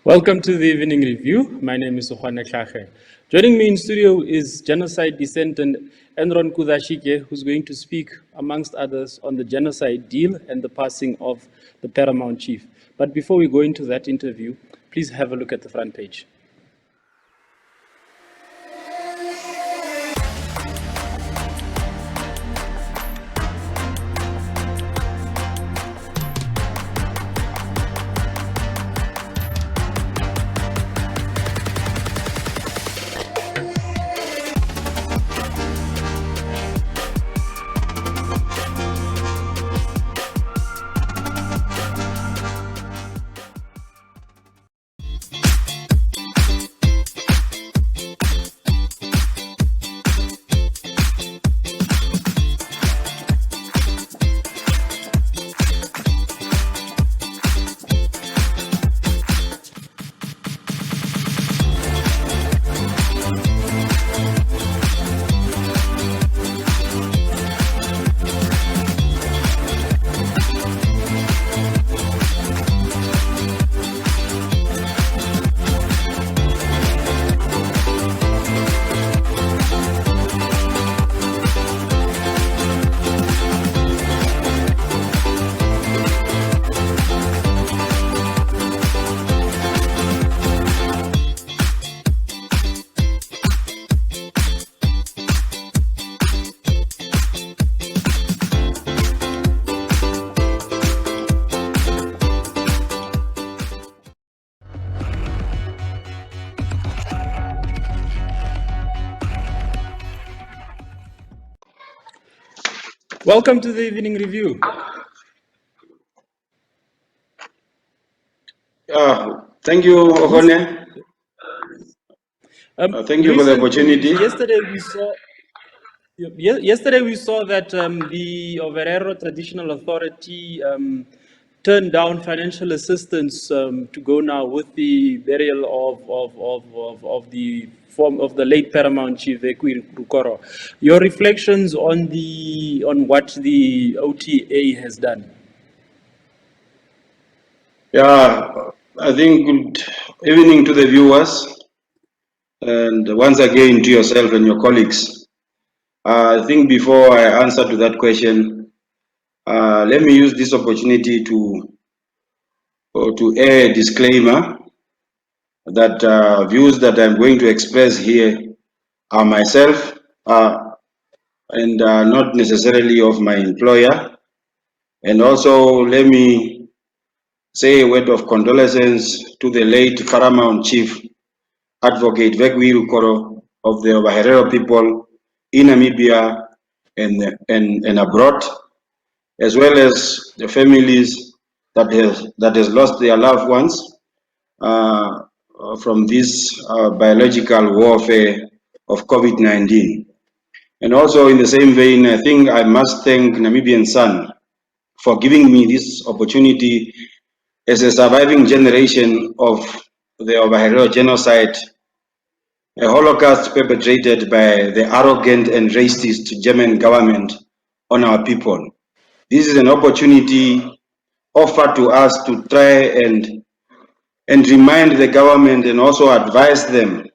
Welcome to the evening review. My name is Ovaherero. Joining me in studio is Genocide descendant Enron Kuzatjike, who's going to speak, amongst others, on the genocide deal and the passing of the Paramount Chief. But before we go into that interview, please have a look at the front page. Welcome to the evening review. Thank you, Ovaherero. Thank you for the opportunity. Yesterday we saw that the Ovaherero Traditional Authority turned down financial assistance to go now with the burial of the late Paramount Chief Vekuii Rukoro. Your reflections on what the OTA has done? Yeah, I think good evening to the viewers, and once again to yourself and your colleagues. I think before I answer to that question, let me use this opportunity to air a disclaimer that views that I'm going to express here are myself and not necessarily of my employer. And also let me say a word of condolences to the late Paramount Chief Advocate Vekuii Rukoro of the Ovaherero people in Namibia and abroad, as well as the families that has lost their loved ones from this biological warfare of COVID-19. And also in the same vein, I think I must thank Namibian Sun for giving me this opportunity as a surviving generation of the Ovaherero genocide, a Holocaust perpetrated by the arrogant and racist German government on our people. This is an opportunity offered to us to try and remind the government and also advise them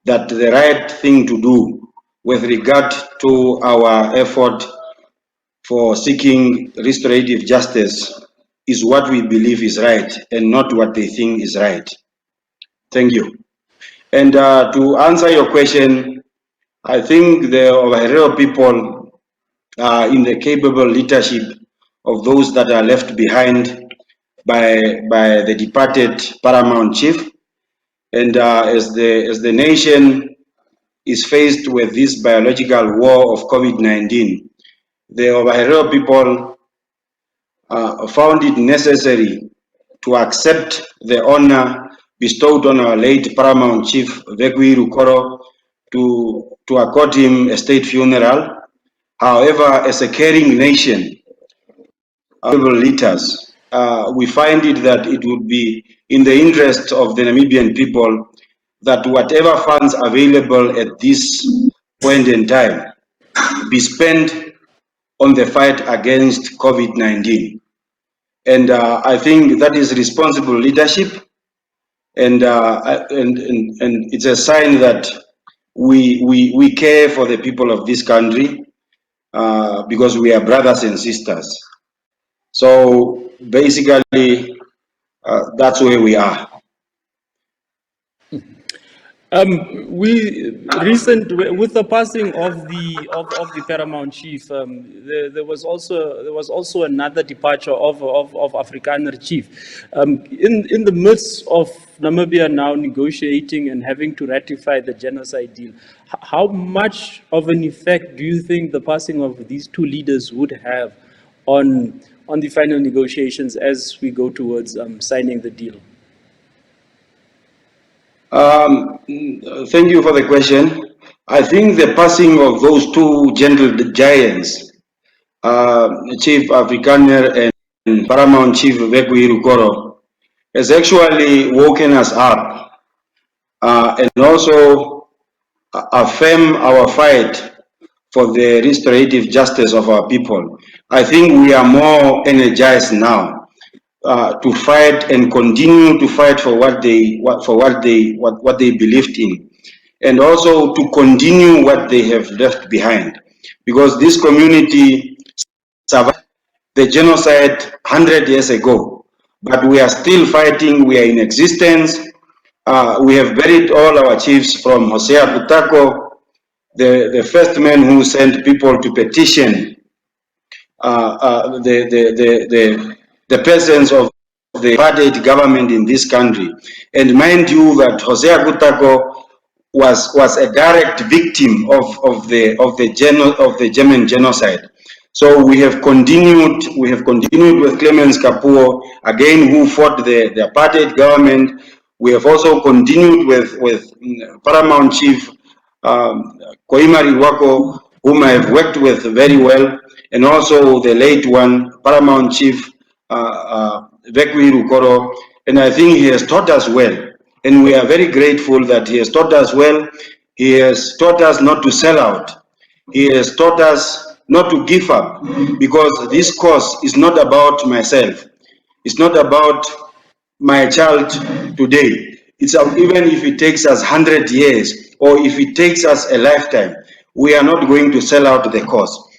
that the right thing to do with regard to our effort for seeking restorative justice is what we believe is right and not what they think is right. Thank you. And to answer your question, I think the Ovaherero people are in the capable leadership of those that are left behind by the departed Paramount Chief. And as the nation is faced with this biological war of COVID-19, the Ovaherero people found it necessary to accept the honor bestowed on our late Paramount Chief Vekuii Rukoro to accord him a state funeral. However, as a caring nation, honorable leaders, we find it that it would be in the interest of the Namibian people that whatever funds available at this point in time be spent on the fight against COVID-19. And I think that is responsible leadership. and it's a sign that we care for the people of this country because we are brothers and sisters. So basically, that's where we are. With the passing of the Paramount Chief, there was also another departure of Afrikaner Chief. In the midst of Namibia now negotiating and having to ratify the genocide deal, how much of an effect do you think the passing of these two leaders would have on the final negotiations as we go towards signing the deal? Thank you for the question. I think the passing of those two gentle giants, Chief Afrikaner and Paramount Chief Vekuii Rukoro, has actually woken us up and also affirm our fight for the restorative justice of our people. I think we are more energized now to fight and continue to fight for what they believed in, and also to continue what they have left behind, because this community survived the genocide 100 years ago, but we are still fighting. We are in existence. We have buried all our chiefs, from Hosea Kutako, the first man who sent people to petition the presence of the apartheid government in this country. And mind you that Hosea Kutako was a direct victim of the German genocide. So we have continued with Clemens Kapuo, again, who fought the apartheid government. We have also continued with Paramount Chief Koima Riwako, whom I have worked with very well, and also the late one, Paramount Chief Vekuii Rukoro. And I think he has taught us well. And we are very grateful that he has taught us well. He has taught us not to sell out. He has taught us not to give up, because this cause is not about myself. It's not about my child today. It's even if it takes us 100 years or if it takes us a lifetime, we are not going to sell out the cause.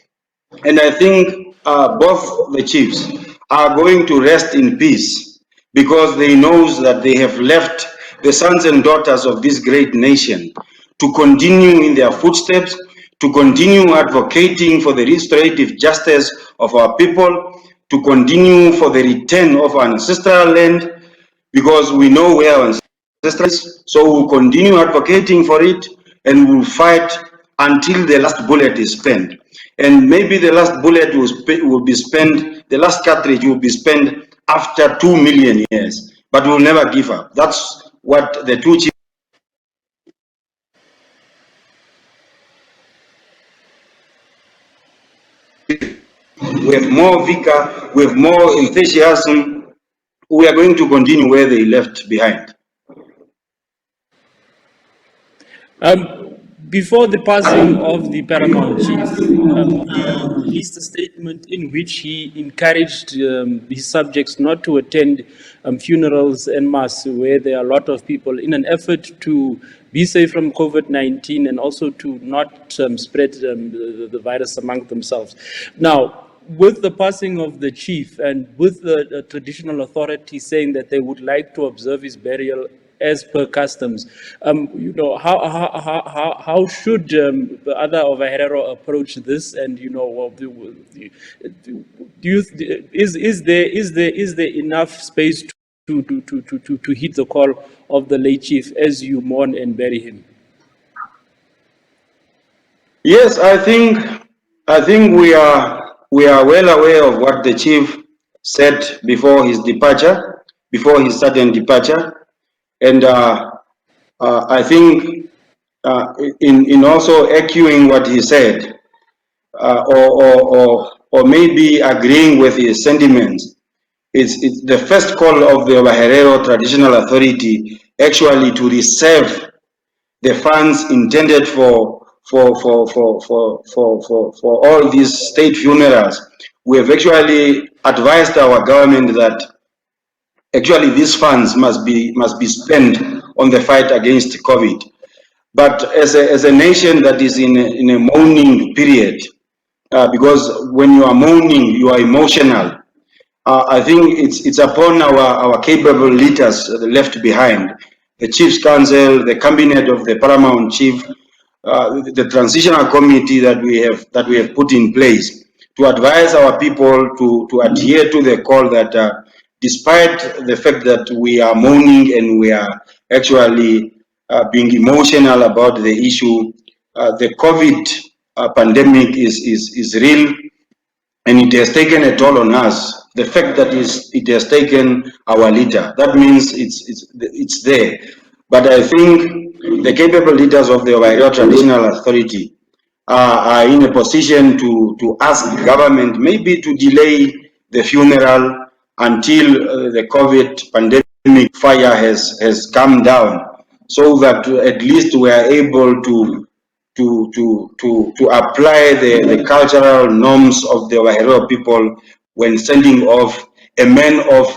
And I think both the chiefs are going to rest in peace, because they know that they have left the sons and daughters of this great nation to continue in their footsteps, to continue advocating for the restorative justice of our people, to continue for the return of our ancestral land, because we know where our ancestors is. So we'll continue advocating for it, and we'll fight until the last bullet is spent. And maybe the last bullet will be spent, the last cartridge will be spent after 2 million years, but we'll never give up. That's what the two chiefs. We have more vigor, we have more enthusiasm. We are going to continue where they left behind. Before the passing of the Paramount Chief, he released a statement in which he encouraged his subjects not to attend funerals en masse where there are a lot of people, in an effort to be safe from COVID-19 and also to not spread the virus among themselves. Now, with the passing of the chief and with the traditional authority saying that they would like to observe his burial as per customs, how should the other Ovaherero approach this? And is there enough space to hit the call of the late chief as you mourn and bury him? Yes, I think we are well aware of what the chief said before his departure, before his sudden departure, and I think in also echoing what he said, or maybe agreeing with his sentiments, it's the first call of the Ovaherero Traditional Authority actually to reserve the funds intended for all these state funerals. We have actually advised our government that Actually, these funds must be spent on the fight against COVID. But as a nation that is in a mourning period, because when you are mourning, you are emotional. I think it's upon our capable leaders left behind, the Chiefs Council, the cabinet of the Paramount Chief, the transitional committee that we have put in place to advise our people to adhere to the call that despite the fact that we are mourning and we are actually being emotional about the issue, the COVID pandemic is real and it has taken a toll on us. The fact that it has taken our leader, that means it's there. But I think the capable leaders of the Ovaherero Traditional Authority are in a position to ask the government maybe to delay the funeral until the COVID pandemic fire has calmed down, so that at least we are able to apply the cultural norms of the Ovaherero people when sending off a man of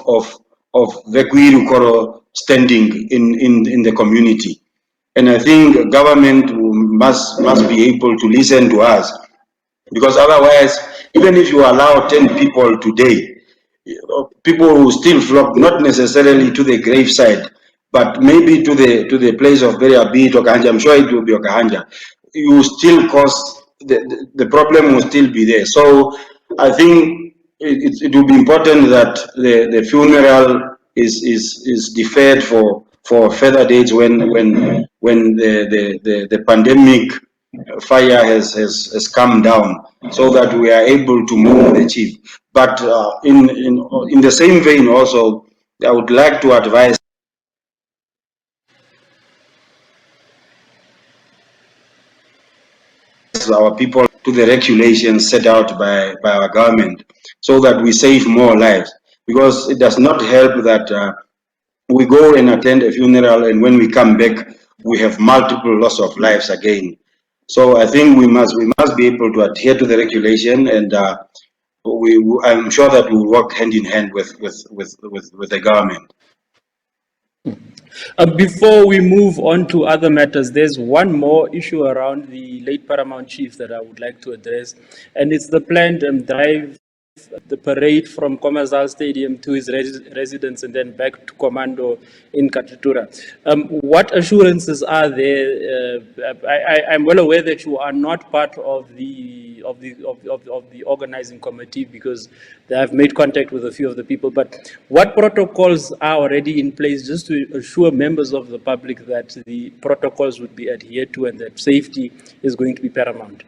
Vekuii Rukoro standing in the community. And I think government must be able to listen to us, because otherwise, even if you allow 10 people today, people will still flock, not necessarily to the graveside, but maybe to the place of burial, be it Okahanja. I'm sure it will be Okahanja. You still cause the problem will still be there. So I think it will be important that the funeral is deferred for further dates when the pandemic fire has come down, so that we are able to move the chief. But in the same vein also, I would like to advise our people to the regulations set out by our government, so that we save more lives. Because it does not help that we go and attend a funeral, and when we come back, we have multiple loss of lives again. So I think we must be able to adhere to the regulation, and I'm sure that we will work hand in hand with the government. Before we move on to other matters, there's one more issue around the late Paramount Chief that I would like to address, and it's the planned drive, the parade from Komazal Stadium to his residence and then back to Commando in Katutura. What assurances are there? I'm well aware that you are not part of the organizing committee, because they have made contact with a few of the people. But what protocols are already in place just to assure members of the public that the protocols would be adhered to and that safety is going to be paramount?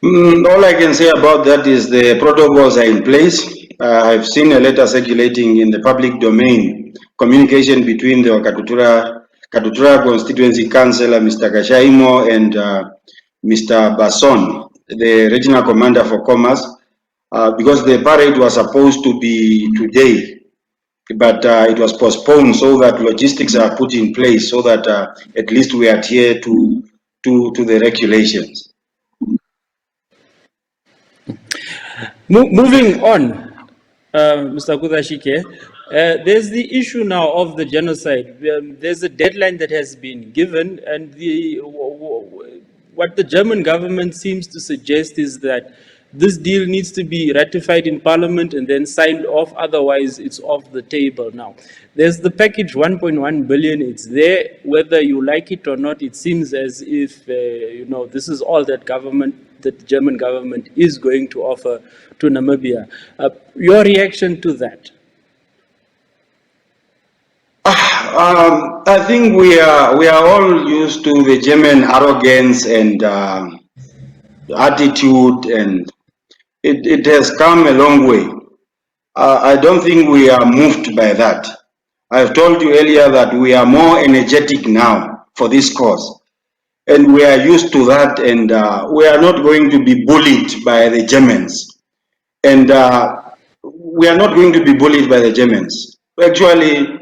All I can say about that is the protocols are in place. I've seen a letter circulating in the public domain, communication between the Katutura Constituency Councillor, Mr. Kashaimo, and Mr. Basson, the regional commander for commerce, because the parade was supposed to be today, but it was postponed, so that logistics are put in place so that at least we adhere to the regulations. Moving on, Mr. Kuzatjike, there's the issue now of the genocide. There's a deadline that has been given, and what the German government seems to suggest is that this deal needs to be ratified in Parliament and then signed off, otherwise it's off the table now. There's the package 1.1 billion, it's there, whether you like it or not. It seems as if, this is all that the German government is going to offer to Namibia. Your reaction to that? I think we are all used to the German arrogance and attitude, and it has come a long way. I don't think we are moved by that. I've told you earlier that we are more energetic now for this cause, and we are used to that, and we are not going to be bullied by the Germans, and we are not going to be bullied by the Germans. Actually,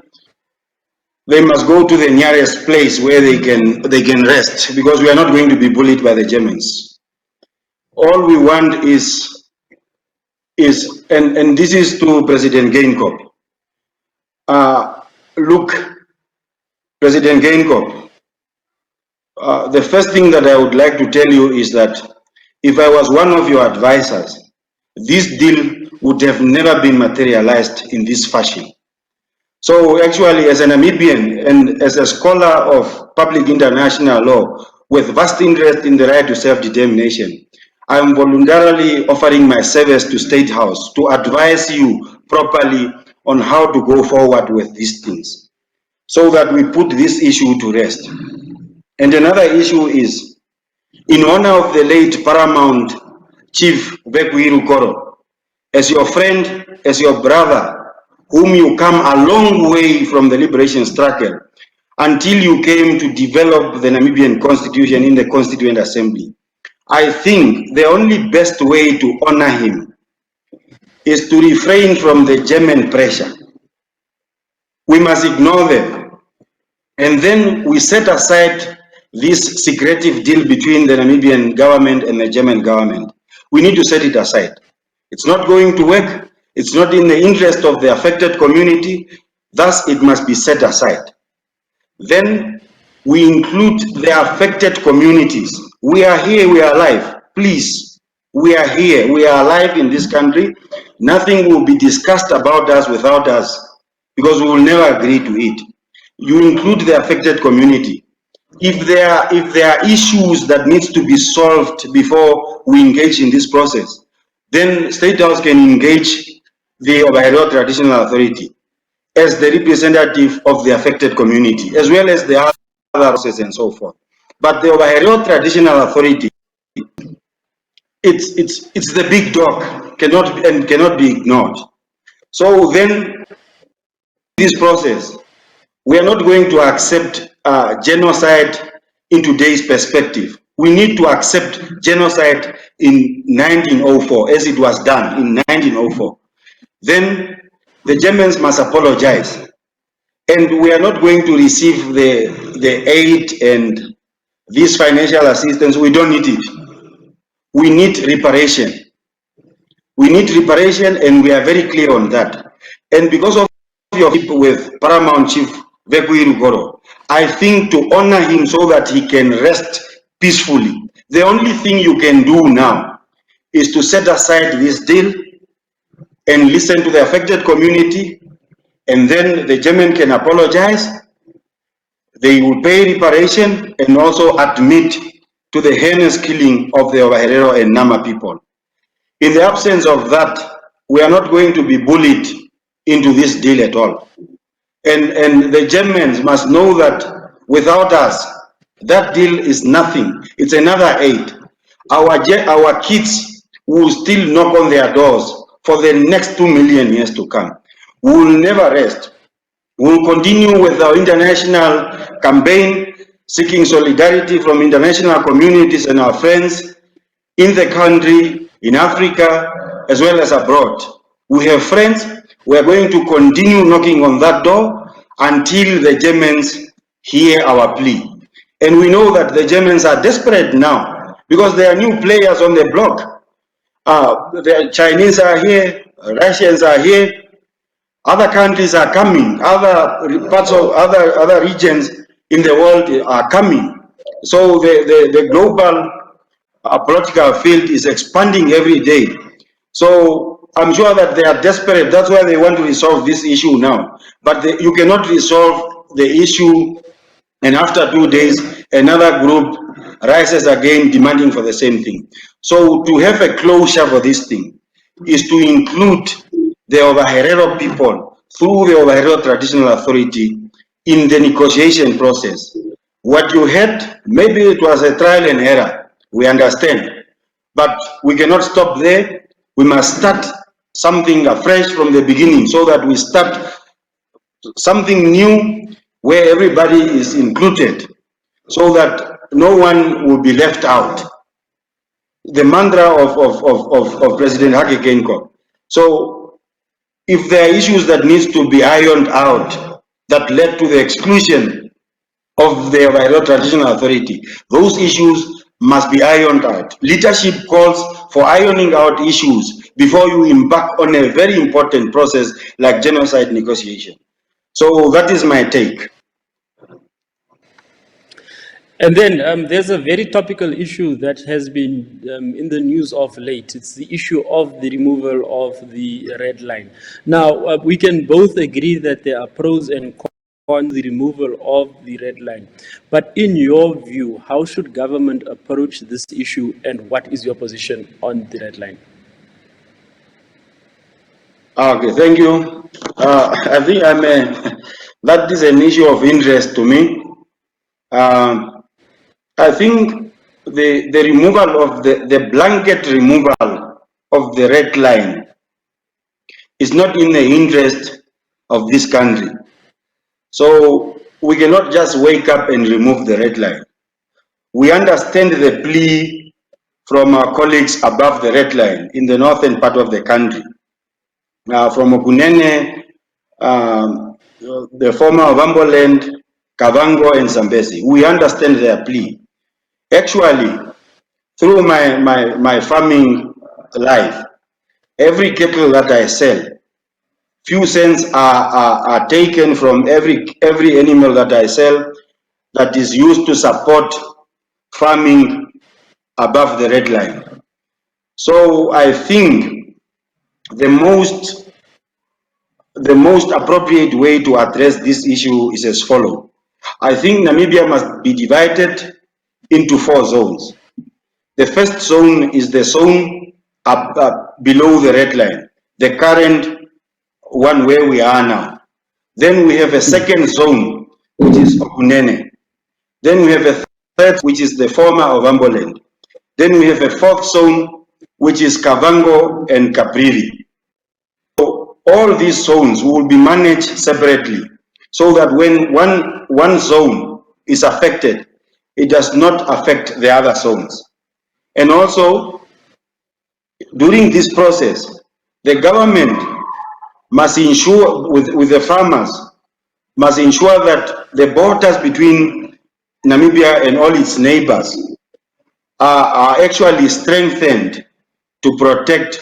they must go to the nearest place where they can rest, because we are not going to be bullied by the Germans. All we want is is, and this is to President Geingob. Look, President Geingob, the first thing that I would like to tell you is that if I was one of your advisors, this deal would have never been materialized in this fashion. So actually, as a Namibian and as a scholar of public international law with vast interest in the right to self-determination, I am voluntarily offering my service to State House to advise you properly on how to go forward with these things so that we put this issue to rest. And another issue is, in honor of the late Paramount Chief Vekuii Rukoro, as your friend, as your brother, whom you come a long way from the liberation struggle until you came to develop the Namibian Constitution in the Constituent Assembly, I think the only best way to honor him is to refrain from the German pressure. We must ignore them. And then we set aside this secretive deal between the Namibian government and the German government. We need to set it aside. It's not going to work. It's not in the interest of the affected community. Thus, it must be set aside. Then we include the affected communities. We are here, we are alive. Please, we are here, we are alive in this country. Nothing will be discussed about us without us, because we will never agree to it. You include the affected community. If there are issues that needs to be solved before we engage in this process, then State House can engage the Ovaherero Traditional Authority as the representative of the affected community, as well as the other processes and so forth. But the Ovaherero Traditional Authority, it's the big dog, cannot be ignored. So then, this process, we are not going to accept genocide in today's perspective. We need to accept genocide in 1904, as it was done in 1904. Then the Germans must apologize. And we are not going to receive the aid and this financial assistance. We don't need it. We need reparation. We need reparation, and we are very clear on that. And because of your people with Paramount Chief Vekuii Rukoro, I think to honor him so that he can rest peacefully, the only thing you can do now is to set aside this deal and listen to the affected community, and then the German can apologize. They will pay reparation and also admit to the heinous killing of the Ovaherero and Nama people. In the absence of that, we are not going to be bullied into this deal at all. And the Germans must know that without us, that deal is nothing. It's another aid. Our kids will still knock on their doors for the next 2 million years to come. We will never rest. We will continue with our international campaign, seeking solidarity from international communities and our friends in the country, in Africa, as well as abroad. We have friends. We are going to continue knocking on that door until the Germans hear our plea. And we know that the Germans are desperate now because there are new players on the block. The Chinese are here, Russians are here, other countries are coming, other parts of other regions in the world are coming. So the global political field is expanding every day. So I'm sure that they are desperate. That's why they want to resolve this issue now. But you cannot resolve the issue and after 2 days, another group rises again demanding for the same thing. So to have a closure for this thing is to include the Ovaherero people through the Ovaherero Traditional Authority in the negotiation process. What you had, maybe it was a trial and error, we understand. But we cannot stop there. We must start something afresh from the beginning so that we start something new where everybody is included so that no one will be left out. The mantra of President Hage Geingob. So if there are issues that needs to be ironed out that led to the exclusion of the Ovaherero Traditional Authority, those issues must be ironed out. Leadership calls for ironing out issues before you embark on a very important process like genocide negotiation. So that is my take. And then there's a very topical issue that has been in the news of late. It's the issue of the removal of the red line. Now, we can both agree that there are pros and cons to the removal of the red line. But in your view, how should government approach this issue, and what is your position on the red line? Okay, thank you. I think that is an issue of interest to me. I think the removal of the blanket removal of the red line is not in the interest of this country. So we cannot just wake up and remove the red line. We understand the plea from our colleagues above the red line in the northern part of the country. From Okunene, the former Ovamboland, Kavango and Zambezi. We understand their plea. Actually, through my farming life, every cattle that I sell, few cents are taken from every animal that I sell that is used to support farming above the red line. So I think the most appropriate way to address this issue is as follows. I think Namibia must be divided into 4 zones. The first zone is the zone below the red line, the current one where we are now. Then we have a second zone, which is Okunene. Then we have a third, which is the former Ovamboland. Then we have a fourth zone, which is Kavango and Caprivi. So all these zones will be managed separately, so that when one zone is affected, it does not affect the other zones. And also, during this process, the government must ensure, with the farmers, must ensure that the borders between Namibia and all its neighbors are actually strengthened to protect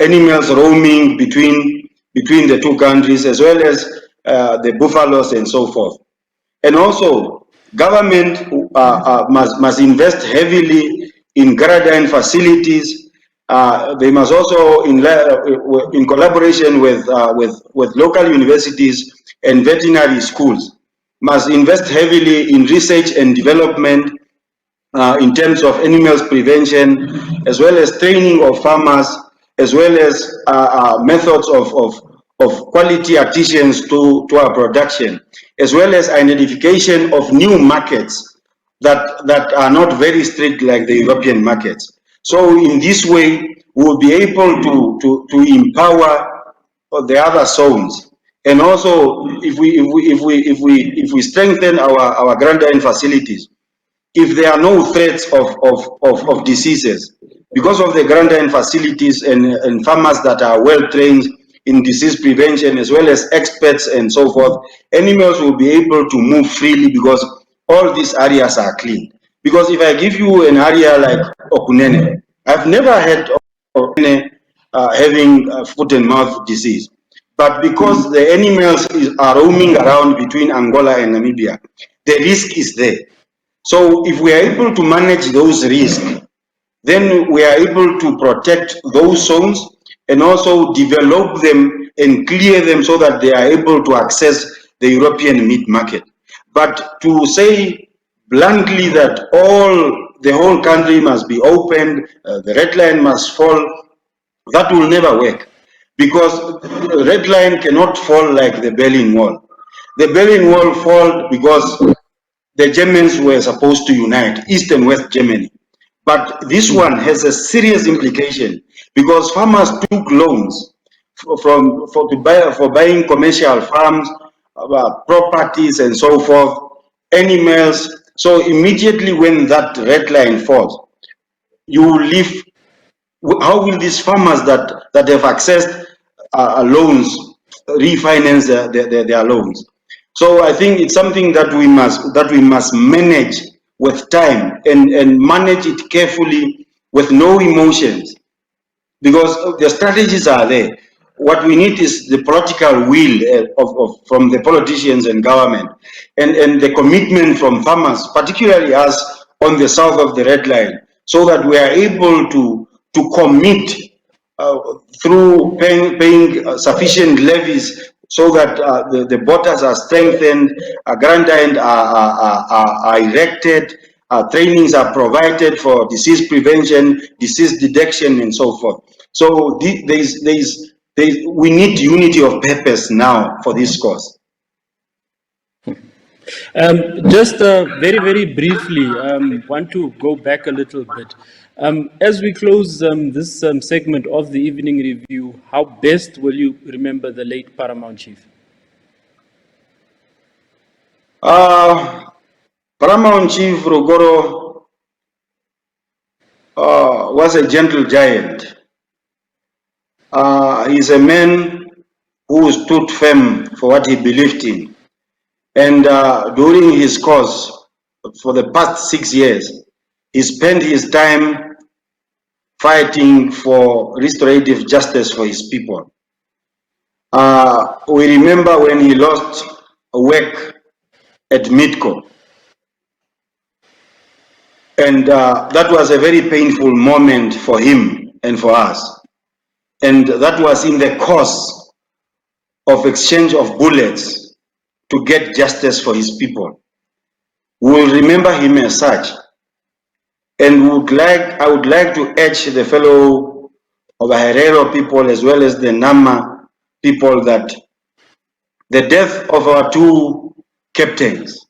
animals roaming between the 2 countries, as well as the buffaloes and so forth. And also, government must invest heavily in gradine facilities. They must also, in collaboration with local universities and veterinary schools, must invest heavily in research and development in terms of animals prevention, as well as training of farmers, as well as methods of quality additions to our production, as well as identification of new markets that are not very strict like the European markets. So in this way, we'll be able to empower the other zones. And also, if we strengthen our granddine facilities, if there are no threats of diseases, because of the granddine facilities and farmers that are well trained in disease prevention, as well as experts and so forth, animals will be able to move freely because all these areas are clean. Because if I give you an area like Okunene, I've never had Okunene having foot and mouth disease. But because the animals are roaming around between Angola and Namibia, the risk is there. So if we are able to manage those risks, then we are able to protect those zones and also develop them and clear them so that they are able to access the European meat market. But to say bluntly that the whole country must be opened, the red line must fall, that will never work, because the red line cannot fall like the Berlin Wall. The Berlin Wall fell because the Germans were supposed to unite, East and West Germany. But this one has a serious implication because farmers took loans for buying commercial farms, properties and so forth, animals. So immediately when that red line falls, you will leave. How will these farmers that have accessed loans refinance their loans? So I think it's something that we must manage with time and manage it carefully with no emotions. because the strategies are there. What we need is the political will from the politicians and government, and the commitment from farmers, particularly us on the south of the red line, so that we are able to commit through paying sufficient levies so that the borders are strengthened, quarantine are erected, trainings are provided for disease prevention, disease detection, and so forth. So we need unity of purpose now for this cause. Just very briefly, want to go back a little bit. As we close this segment of the evening review, how best will you remember the late Paramount Chief? Paramount Chief Rukoro was a gentle giant. He's a man who stood firm for what he believed in. And during his course, for the past 6 years, he spent his time fighting for restorative justice for his people. We remember when he lost work at Midco. And that was a very painful moment for him and for us. And that was in the course of exchange of bullets to get justice for his people. We will remember him as such. And I would like to urge the fellow Ovaherero people as well as the Nama people that the death of our two captains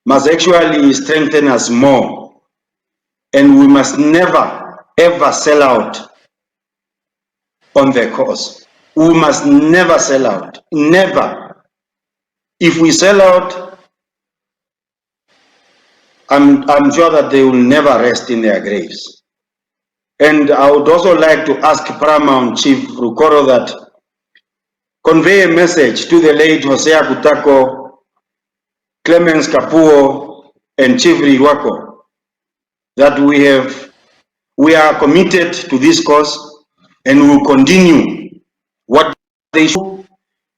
must actually strengthen us more. And we must never, ever sell out on the cause. We must never sell out. Never. If we sell out, I'm sure that they will never rest in their graves. And I would also like to ask Paramount Chief Rukoro that convey a message to the late Hosea Kutako, Clemens Kapuo, and Chief Riwako that we are committed to this cause and we will continue. What they should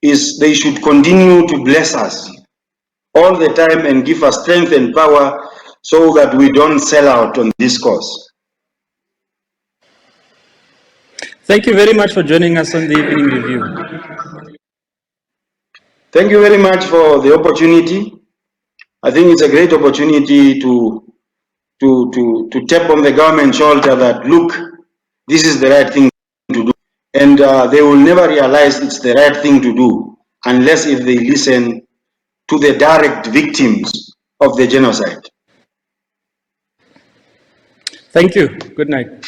is they should continue to bless us all the time and give us strength and power so that we don't sell out on this cause. Thank you very much for joining us on the evening review. Thank you very much for the opportunity. I think it's a great opportunity to tap on the government shoulder that, look, this is the right thing to do. And they will never realize it's the right thing to do unless if they listen to the direct victims of the genocide. Thank you. Good night.